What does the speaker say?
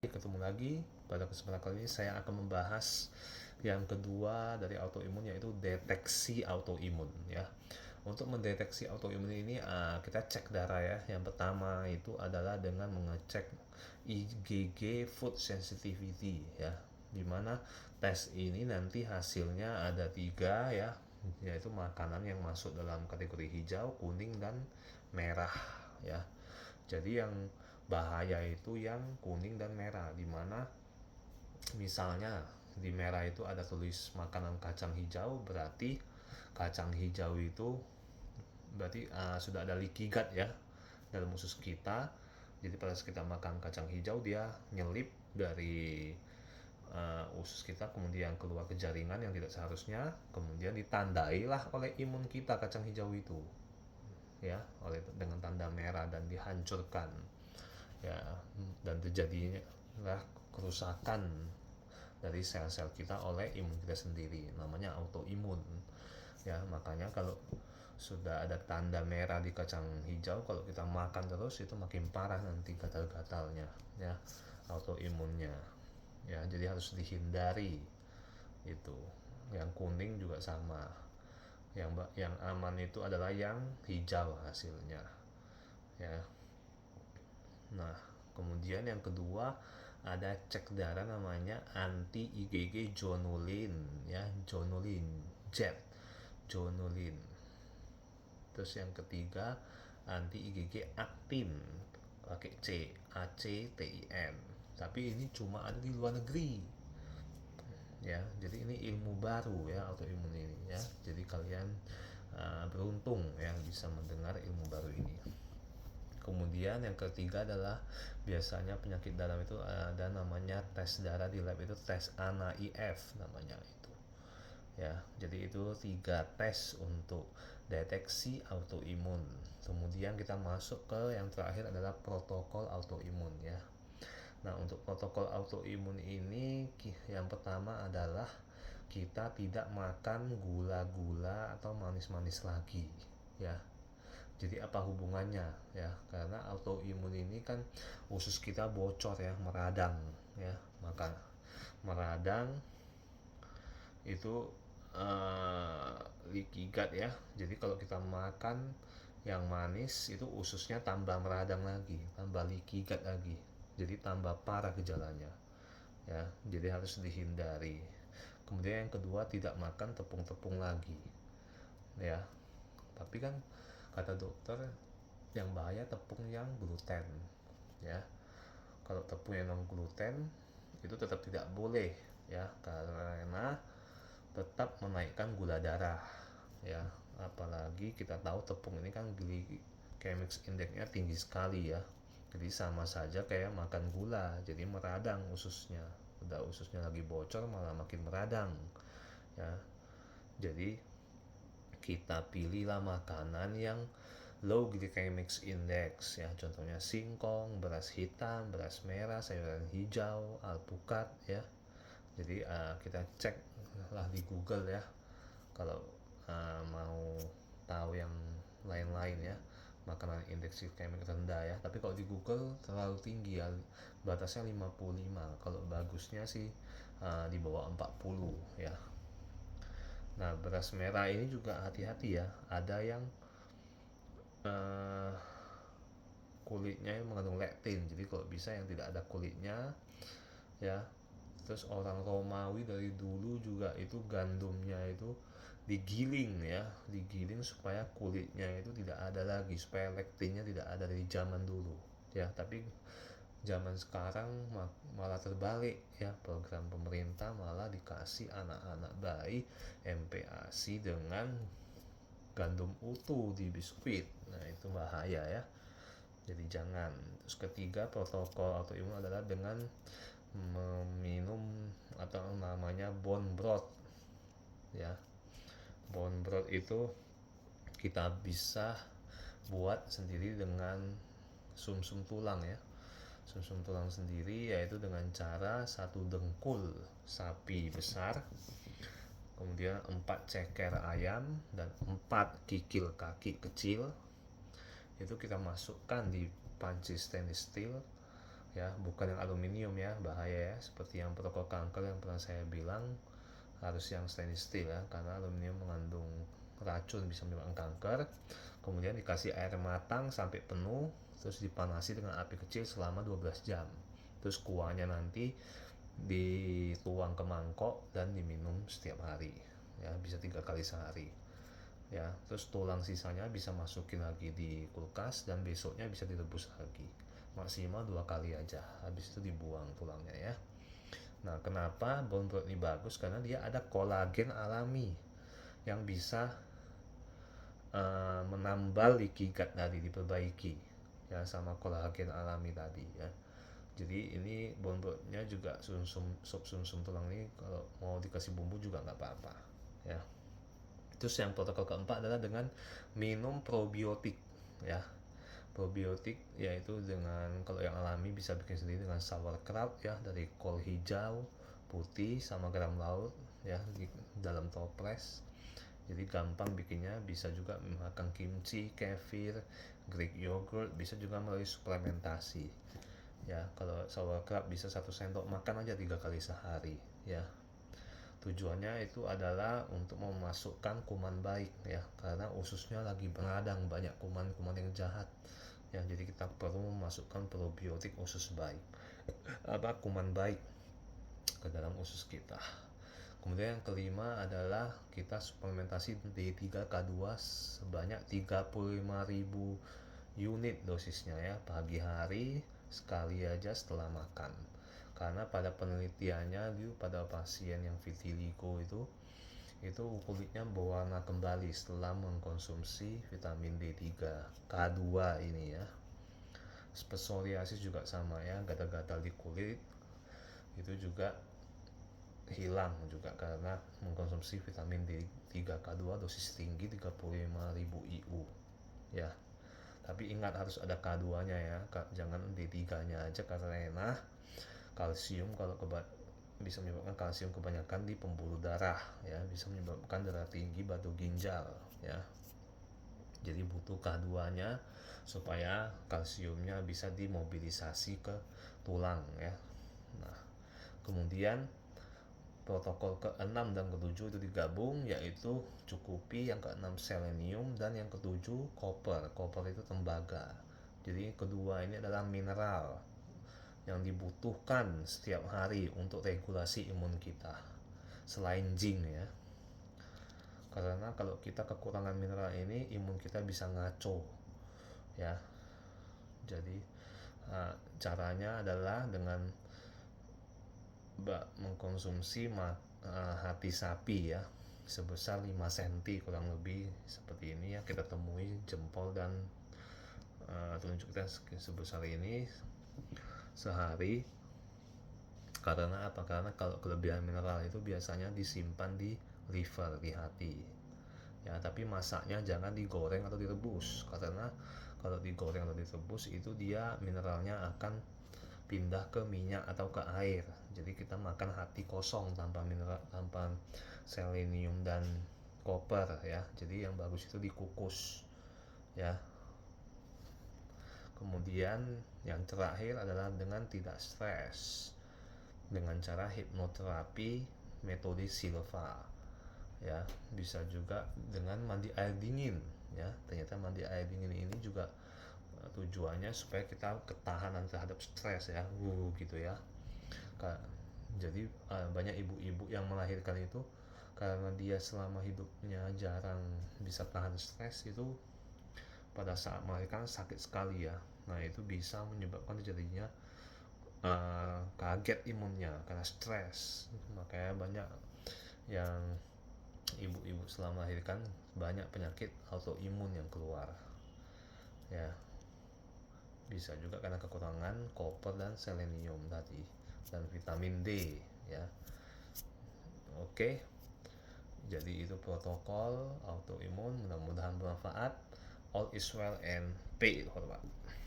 Ketemu lagi. Pada kesempatan kali ini saya akan membahas yang kedua dari autoimun, yaitu deteksi autoimun ya. Untuk mendeteksi autoimun ini kita cek darah ya. Yang pertama itu adalah dengan mengecek IgG food sensitivity ya. Dimana tes ini nanti hasilnya ada 3 ya, yaitu makanan yang masuk dalam kategori hijau, kuning, dan merah ya. Jadi yang bahaya itu yang kuning dan merah, dimana misalnya di merah itu ada tulis makanan kacang hijau, berarti kacang hijau itu berarti sudah ada leaky gut ya dalam usus kita. Jadi pada saat kita makan kacang hijau, dia nyelip dari usus kita, kemudian keluar ke jaringan yang tidak seharusnya, kemudian ditandailah oleh imun kita kacang hijau itu ya, dengan tanda merah, dan dihancurkan ya, dan terjadinya kerusakan dari sel-sel kita oleh imun kita sendiri, namanya autoimun ya. Makanya kalau sudah ada tanda merah di kacang hijau, kalau kita makan terus itu makin parah nanti gatal-gatalnya ya, autoimunnya ya. Jadi harus dihindari itu. Yang kuning juga sama, yang aman itu adalah yang hijau hasilnya ya. Nah, kemudian yang kedua ada cek darah namanya anti IgG zonulin ya, zonulin, jet, zonulin. Terus yang ketiga anti IgG aktin, pakai C, ACTIN. Tapi ini cuma ada di luar negeri ya. Jadi ini ilmu baru ya, autoimun ini ya. Jadi kalian beruntung yang bisa mendengar ilmu baru ini. Kemudian yang ketiga adalah biasanya penyakit dalam itu ada namanya tes darah di lab, itu tes ANA-IF namanya itu ya. Jadi itu 3 tes untuk deteksi autoimun. Kemudian kita masuk ke yang terakhir adalah protokol autoimun ya. Nah, untuk protokol autoimun ini yang pertama adalah kita tidak makan gula-gula atau manis-manis lagi ya. Jadi apa hubungannya ya? Karena autoimun ini kan usus kita bocor ya, meradang ya. Maka meradang itu leaky gut ya. Jadi kalau kita makan yang manis itu ususnya tambah meradang lagi, tambah leaky gut lagi. Jadi tambah parah gejalanya ya. Jadi harus dihindari. Kemudian yang kedua, tidak makan tepung-tepung lagi ya. Tapi kan kata dokter yang bahaya tepung yang gluten ya. Kalau tepung yang non gluten itu tetap tidak boleh ya, karena tetap menaikkan gula darah ya. Apalagi kita tahu tepung ini kan glycemic indexnya tinggi sekali ya. Jadi sama saja kayak makan gula, jadi meradang ususnya. Udah ususnya lagi bocor malah makin meradang ya. Jadi kita pilihlah makanan yang low glycemic index ya, contohnya singkong, beras hitam, beras merah, sayuran hijau, alpukat ya. Jadi kita cek lah di Google ya, kalau mau tahu yang lain-lain ya, makanan indeks glikemik rendah ya. Tapi kalau di Google terlalu tinggi ya, batasnya 55, kalau bagusnya sih di bawah 40 ya. Nah, beras merah ini juga hati-hati ya, ada yang uh, kulitnya yang mengandung lektin, jadi kalau bisa yang tidak ada kulitnya ya. Terus orang Romawi dari dulu juga itu gandumnya itu digiling ya, digiling supaya kulitnya itu tidak ada lagi, supaya lektinnya tidak ada dari zaman dulu ya. Tapi zaman sekarang malah terbalik ya, program pemerintah malah dikasih anak-anak bayi MPASI dengan gandum utuh di biskuit. Nah, itu bahaya ya, jadi jangan. Terus ketiga, protokol autoimun adalah dengan meminum atau namanya bone broth ya. Bone broth itu kita bisa buat sendiri dengan sumsum tulang ya, sumsum tulang sendiri, yaitu dengan cara 1 dengkul sapi besar, kemudian 4 ceker ayam, dan 4 kikil kaki kecil. Itu kita masukkan di panci stainless steel, ya, bukan yang aluminium ya, bahaya ya, seperti yang protokol kanker yang pernah saya bilang, harus yang stainless steel ya, karena aluminium mengandung racun, bisa menyebabkan kanker. Kemudian dikasih air matang sampai penuh, terus dipanasi dengan api kecil selama 12 jam. Terus kuahnya nanti dituang ke mangkok dan diminum setiap hari ya, bisa 3 kali sehari ya. Terus tulang sisanya bisa masukin lagi di kulkas dan besoknya bisa direbus lagi, maksimal 2 kali aja, habis itu dibuang tulangnya ya. Nah, kenapa bone broth ini bagus? Karena dia ada kolagen alami yang bisa menambal leaky gut tadi, diperbaiki ya sama kolagen alami tadi ya. Jadi ini bone brothnya juga sup sumsum tulang ini kalau mau dikasih bumbu juga nggak apa-apa ya. Terus yang protokol keempat adalah dengan minum probiotik ya. Probiotik yaitu dengan, kalau yang alami bisa bikin sendiri dengan sauerkraut ya, dari kol hijau putih sama garam laut ya, di dalam toples. Jadi gampang bikinnya. Bisa juga makan kimchi, kefir, Greek yogurt, bisa juga melalui suplementasi ya. Kalau sauerkraut bisa 1 sendok makan aja 3 kali sehari ya. Tujuannya itu adalah untuk memasukkan kuman baik ya, karena ususnya lagi beradang, banyak kuman-kuman yang jahat ya. Jadi kita perlu memasukkan probiotik usus baik, kuman baik ke dalam usus kita. Kemudian yang kelima adalah kita suplementasi D3K2 sebanyak 35.000 unit dosisnya ya, pagi hari sekali aja setelah makan. Karena pada penelitiannya pada pasien yang vitiligo itu kulitnya berwarna kembali setelah mengkonsumsi vitamin D3 K2 ini ya. Psoriasis juga sama ya, gatal-gatal di kulit itu juga hilang juga karena mengkonsumsi vitamin D3K2 dosis tinggi 35.000 IU ya. Tapi ingat harus ada K2-nya ya, jangan D3-nya aja, karena kalsium kalau bisa menyebabkan kalsium kebanyakan di pembuluh darah ya, bisa menyebabkan darah tinggi, batu ginjal ya. Jadi butuh K2-nya supaya kalsiumnya bisa dimobilisasi ke tulang ya. Nah, kemudian protokol ke-6 dan ke-7 itu digabung, yaitu cukupi yang ke-6 selenium dan yang ke-7 koper. Koper itu tembaga. Jadi kedua ini adalah mineral yang dibutuhkan setiap hari untuk regulasi imun kita selain zinc ya. Karena kalau kita kekurangan mineral ini, imun kita bisa ngaco ya. Jadi caranya adalah dengan mengkonsumsi hati sapi ya, sebesar 5 cm kurang lebih seperti ini ya, kita temui jempol dan telunjuk kita sebesar ini sehari. Karena apa? Karena kalau kelebihan mineral itu biasanya disimpan di liver, di hati ya. Tapi masaknya jangan digoreng atau direbus, karena kalau digoreng atau direbus itu dia mineralnya akan pindah ke minyak atau ke air. Jadi kita makan hati kosong tanpa mineral, tanpa selenium dan koper ya. Jadi yang bagus itu dikukus ya. Kemudian yang terakhir adalah dengan tidak stres, dengan cara hipnoterapi metode Silva ya. Bisa juga dengan mandi air dingin ya. Ternyata mandi air dingin ini juga tujuannya supaya kita ketahanan terhadap stres ya, gitu ya. Jadi banyak ibu-ibu yang melahirkan itu karena dia selama hidupnya jarang bisa tahan stres, itu pada saat melahirkan sakit sekali ya. Nah, itu bisa menyebabkan terjadinya kaget imunnya karena stres. Makanya banyak yang ibu-ibu selama melahirkan banyak penyakit autoimun yang keluar ya. Bisa juga karena kekurangan koper dan selenium tadi, dan vitamin D ya. Oke, jadi itu protokol autoimun, mudah-mudahan bermanfaat. All is well and pay it forward.